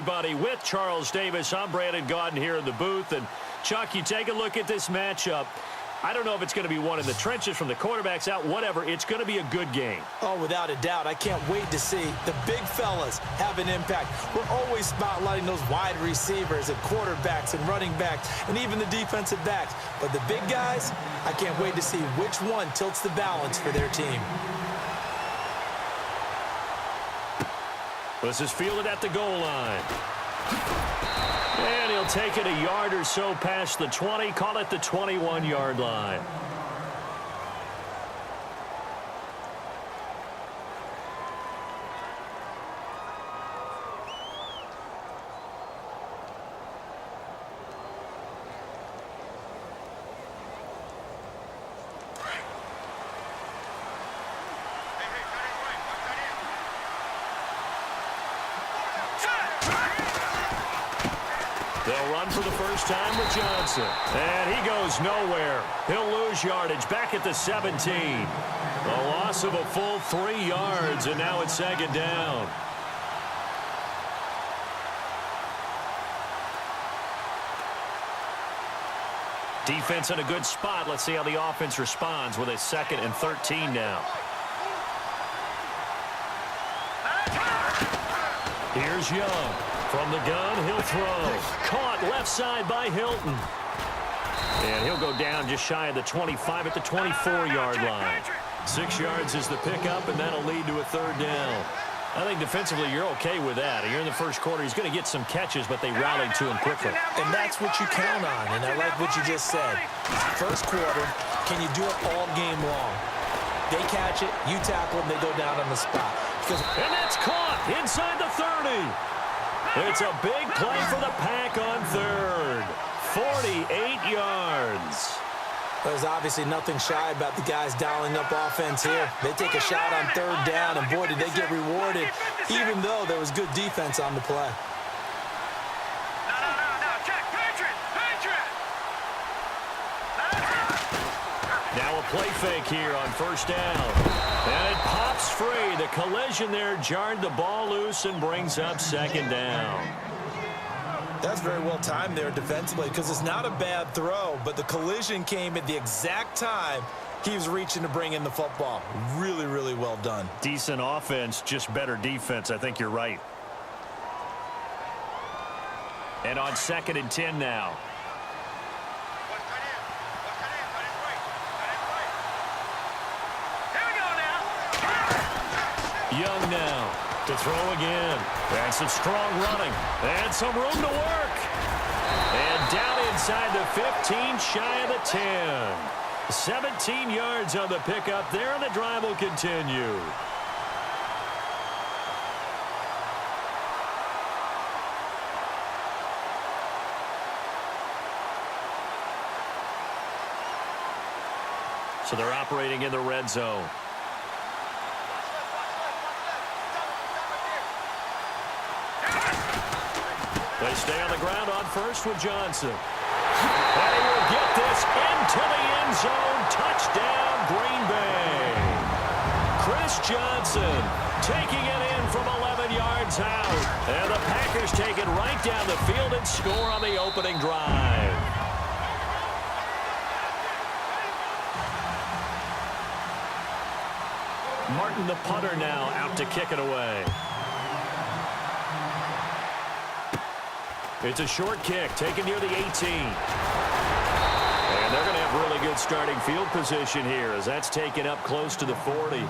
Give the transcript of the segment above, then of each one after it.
everybody. With Charles Davis, I'm Brandon Gaudin here in the booth. And, Chuck, you take a look at this matchup. I don't know if it's going to be one in the trenches from the quarterbacks out, whatever. It's going to be a good game. Oh, without a doubt. I can't wait to see the big fellas have an impact. We're always spotlighting those wide receivers and quarterbacks and running backs and even the defensive backs. But the big guys, I can't wait to see which one tilts the balance for their team. This is fielded at the goal line. And he'll take it a yard or so past the 20, call it the 21-yard line. They'll run for the first time with Johnson. And he goes nowhere. He'll lose yardage back at the 17. A loss of a full 3 yards, and now it's second down. Defense in a good spot. Let's see how the offense responds with a 2nd and 13 now. Here's Young. From the gun, he'll throw. Caught left side by Hilton. And he'll go down just shy of the 25 at the 24-yard line. 6 yards is the pickup, and that'll lead to a 3rd down. I think defensively you're okay with that. You're in the first quarter. He's going to get some catches, but they rallied to him quickly. And that's what you count on, and I like what you just said. First quarter, can you do it all game long? They catch it, you tackle them, they go down on the spot. And that's caught inside the 30. It's a big play for the Pack on 3rd. 48 yards. There's obviously nothing shy about the guys dialing up offense here. They take a shot on 3rd down, and boy, did they get rewarded, even though there was good defense on the play. Now a play fake here on 1st down. And it pops free. The collision there jarred the ball loose and brings up 2nd down. That's very well timed there defensively because it's not a bad throw, but the collision came at the exact time he was reaching to bring in the football. Really, really well done. Decent offense, just better defense. I think you're right. And on 2nd and 10 now. Young now to throw again. And some strong running. And some room to work. And down inside the 15, shy of the 10. 17 yards on the pickup there, and the drive will continue. So they're operating in the red zone. They stay on the ground on 1st with Johnson. And he will get this into the end zone. Touchdown, Green Bay. Chris Johnson taking it in from 11 yards out. And the Packers take it right down the field and score on the opening drive. Martin, the punter, now out to kick it away. It's a short kick taken near the 18. And they're going to have really good starting field position here as that's taken up close to the 40.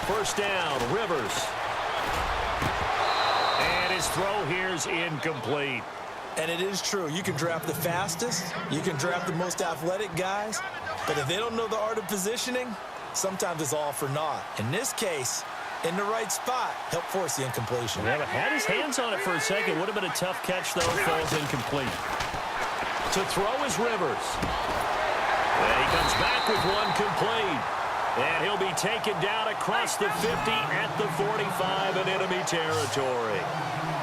First down, Rivers. And his throw here is incomplete. And it is true. You can draft the fastest. You can draft the most athletic guys. But if they don't know the art of positioning, sometimes it's all for naught. In this case, in the right spot, help force the incompletion. Yeah, but had his hands on it for a second. Would have been a tough catch, though. Falls incomplete. To throw is Rivers. And he comes back with one complete. And he'll be taken down across the 50 at the 45 in enemy territory.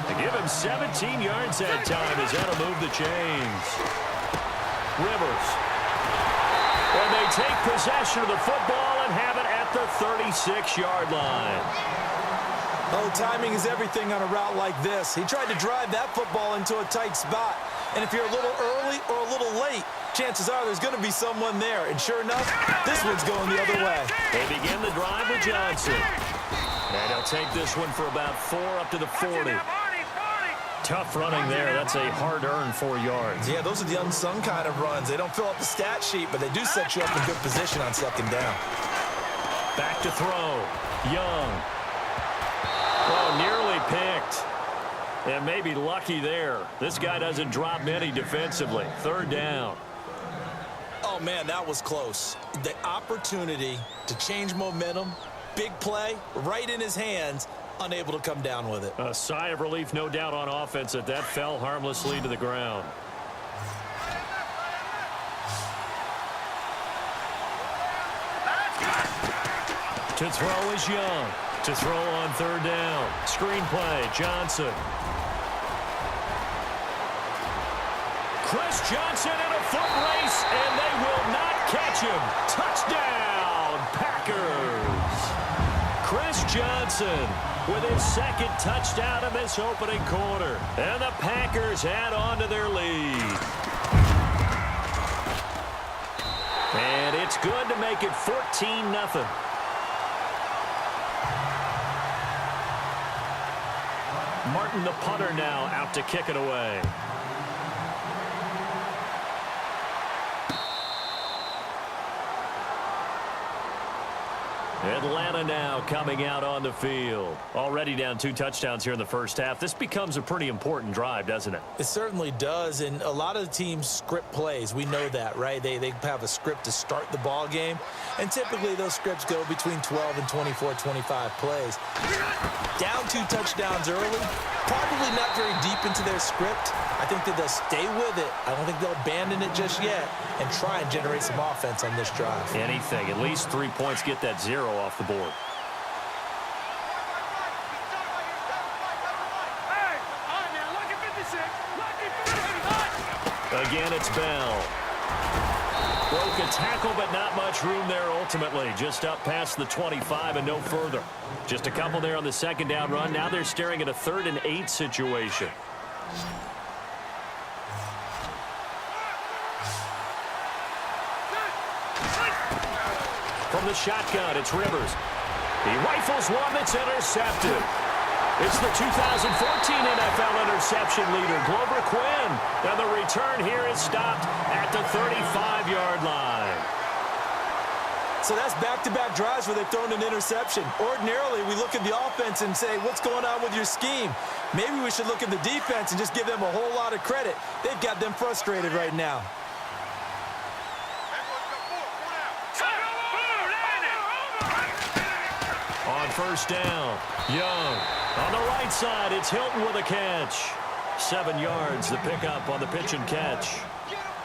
To give him 17 yards that time as that'll move the chains. Rivers. And they take possession of the football and have it at the 36-yard line. Oh, timing is everything on a route like this. He tried to drive that football into a tight spot. And if you're a little early or a little late, chances are there's going to be someone there. And sure enough, this one's going the other way. They begin the drive with Johnson. And he'll take this one for about 4 up to the 40. Tough running there. That's a hard-earned 4 yards. Yeah, those are the unsung kind of runs. They don't fill up the stat sheet, but they do set you up in good position on second down. Back to throw. Young. Oh, nearly picked. And maybe lucky there. This guy doesn't drop many defensively. Third down. Oh, man, that was close. The opportunity to change momentum, big play, right in his hands, unable to come down with it. A sigh of relief, no doubt, on offense that fell harmlessly to the ground. To throw is Young. To throw on third down. Screenplay, Johnson. Chris Johnson in a foot race, and they will not catch him. Touchdown, Packers. Chris Johnson with his second touchdown in this opening quarter. And the Packers add on to their lead. And it's good to make it 14-0. Martin, the punter, now out to kick it away. Atlanta now coming out on the field. Already down 2 touchdowns here in the first half. This becomes a pretty important drive, doesn't it? It certainly does, and a lot of the teams script plays. We know that, right? They have a script to start the ball game, and typically those scripts go between 12 and 24, 25 plays. Down 2 touchdowns early, probably not very deep into their script. I think that they'll stay with it. I don't think they'll abandon it just yet and try and generate some offense on this drive. Anything. At least 3 points, get that 0 off the board. Again, it's Bell. Broke a tackle, but not much room there ultimately. Just up past the 25 and no further. Just a couple there on the second down run. Now they're staring at a 3rd and 8 situation. From the shotgun, it's Rivers. He rifles one that's intercepted. It's the 2014 NFL interception leader, Glover Quinn. And the return here is stopped at the 35-yard line. So that's back-to-back drives where they've thrown an interception. Ordinarily, we look at the offense and say, what's going on with your scheme? Maybe we should look at the defense and just give them a whole lot of credit. They've got them frustrated right now. On first down, Young. On the right side, it's Hilton with a catch. 7 yards, the pickup on the pitch and catch.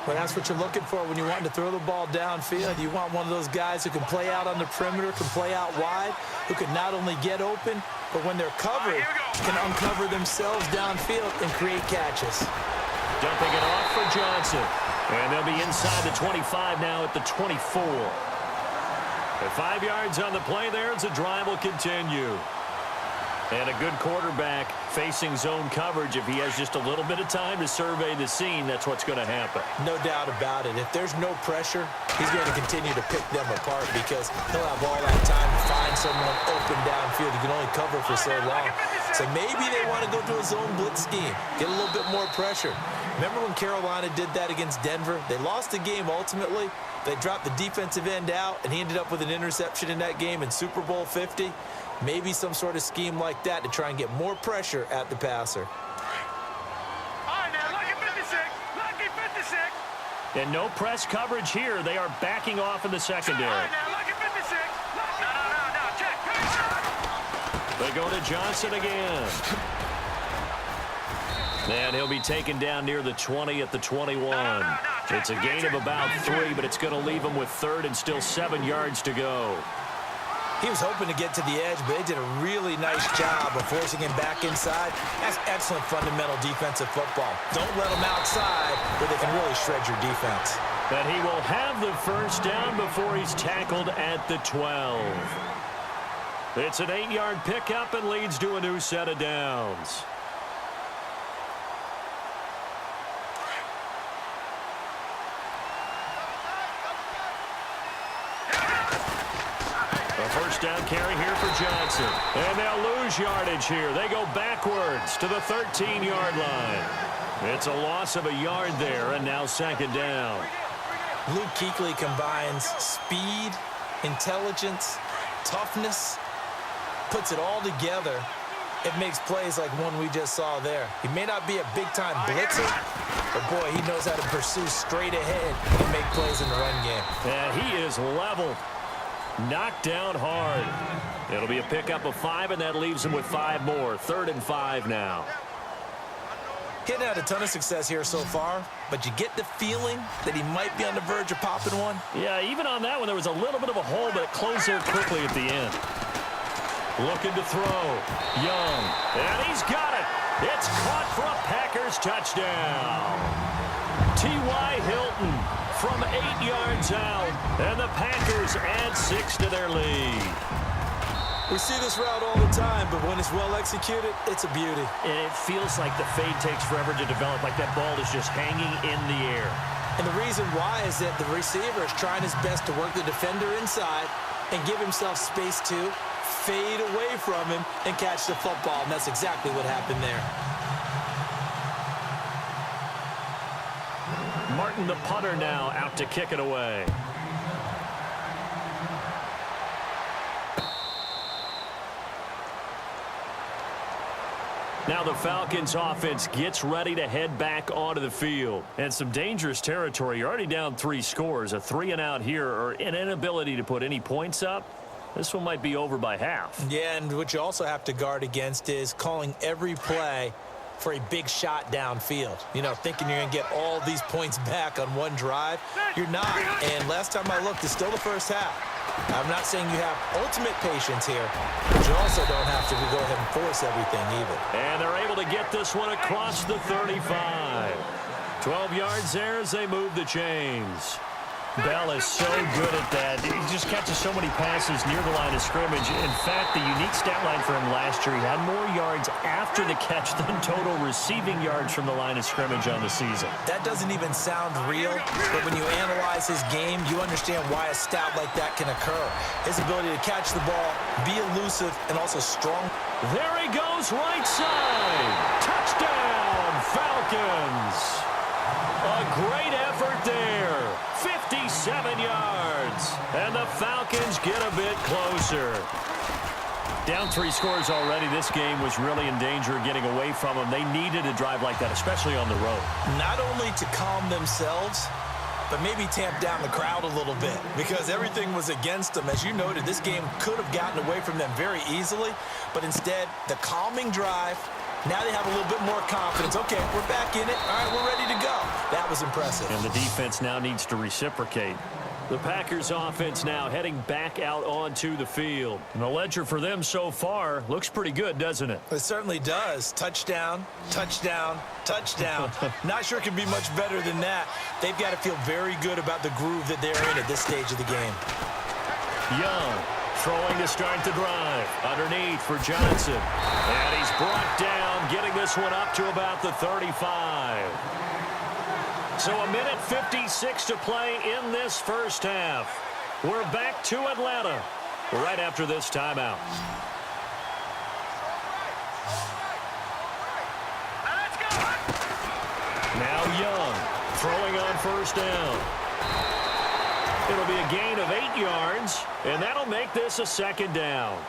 Well, that's what you're looking for when you want to throw the ball downfield. You want one of those guys who can play out on the perimeter, can play out wide, who can not only get open, but when they're covered, can uncover themselves downfield and create catches. Dumping it off for Johnson. And they'll be inside the 25 now at the 24. At 5 yards on the play there, as the drive will continue. And a good quarterback facing zone coverage. If he has just a little bit of time to survey the scene, that's what's going to happen. No doubt about it. If there's no pressure, he's going to continue to pick them apart because he'll have all that time to find someone open downfield. He can only cover for so long. So maybe they want to go to a zone blitz scheme, get a little bit more pressure. Remember when Carolina did that against Denver? They lost the game ultimately. They dropped the defensive end out, and he ended up with an interception in that game in Super Bowl 50. Maybe some sort of scheme like that to try and get more pressure at the passer. All right, now, lucky 56. Lucky 56. And no press coverage here. They are backing off in the secondary. All right, now, lucky 56. No, check. They go to Johnson again. And he'll be taken down near the 20 at the 21. No, It's a gain of about 3, but it's going to leave him with 3rd and still 7 yards to go. He was hoping to get to the edge, but they did a really nice job of forcing him back inside. That's excellent fundamental defensive football. Don't let him outside where they can really shred your defense. But he will have the first down before he's tackled at the 12. It's an 8-yard pickup and leads to a new set of downs. A first down carry here for Johnson. And they'll lose yardage here. They go backwards to the 13-yard line. It's a loss of a yard there, and now 2nd down. Luke Kuechly combines speed, intelligence, toughness, puts it all together. It makes plays like one we just saw there. He may not be a big-time blitzer, but, boy, he knows how to pursue straight ahead and make plays in the run game. And he is leveled. Knocked down hard. It'll be a pickup of 5, and that leaves him with 5 more. 3rd and 5 now. Getting had a ton of success here so far, but you get the feeling that he might be on the verge of popping one. Yeah, even on that one, there was a little bit of a hole, but it closed there quickly at the end. Looking to throw. Young. And he's got it. It's caught for a Packers touchdown. T.Y. Hilton from 8 yards out, and the Packers add 6 to their lead. We see this route all the time, but when it's well executed, it's a beauty. And it feels like the fade takes forever to develop, like that ball is just hanging in the air. And the reason why is that the receiver is trying his best to work the defender inside and give himself space to fade away from him and catch the football, and that's exactly what happened there. Martin, the punter, now out to kick it away. Now the Falcons offense gets ready to head back onto the field. And some dangerous territory. You're already down 3 scores. A 3-and-out here, or an inability to put any points up. This one might be over by half. Yeah, and what you also have to guard against is calling every play for a big shot downfield. You know, thinking you're going to get all these points back on one drive. You're not. And last time I looked, it's still the first half. I'm not saying you have ultimate patience here, but you also don't have to go ahead and force everything either. And they're able to get this one across the 35. 12 yards there as they move the chains. Bell is so good at that. He just catches so many passes near the line of scrimmage. In fact, the unique stat line for him last year, he had more yards after the catch than total receiving yards from the line of scrimmage on the season. That doesn't even sound real, but when you analyze his game, you understand why a stat like that can occur. His ability to catch the ball, be elusive, and also strong. There he goes, right side. Touchdown, Falcons. A great effort there. 57 yards. And the Falcons get a bit closer. Down 3 scores already. This game was really in danger of getting away from them. They needed a drive like that, especially on the road. Not only to calm themselves, but maybe tamp down the crowd a little bit, because everything was against them. As you noted, this game could have gotten away from them very easily, but instead, the calming drive, now they have a little bit more confidence. Okay, we're back in it. All right, we're ready to go. That was impressive. And the defense now needs to reciprocate. The Packers offense now heading back out onto the field. And the ledger for them so far looks pretty good, doesn't it? It certainly does. Touchdown, touchdown, touchdown. Not sure it can be much better than that. They've got to feel very good about the groove that they're in at this stage of the game. Young throwing to start the drive. Underneath for Johnson. And he's brought down, getting this one up to about the 35. So a minute 56 to play in this first half. We're back to Atlanta right after this timeout. Now Young throwing on first down. It'll be a gain of 8 yards, and that'll make this a second down.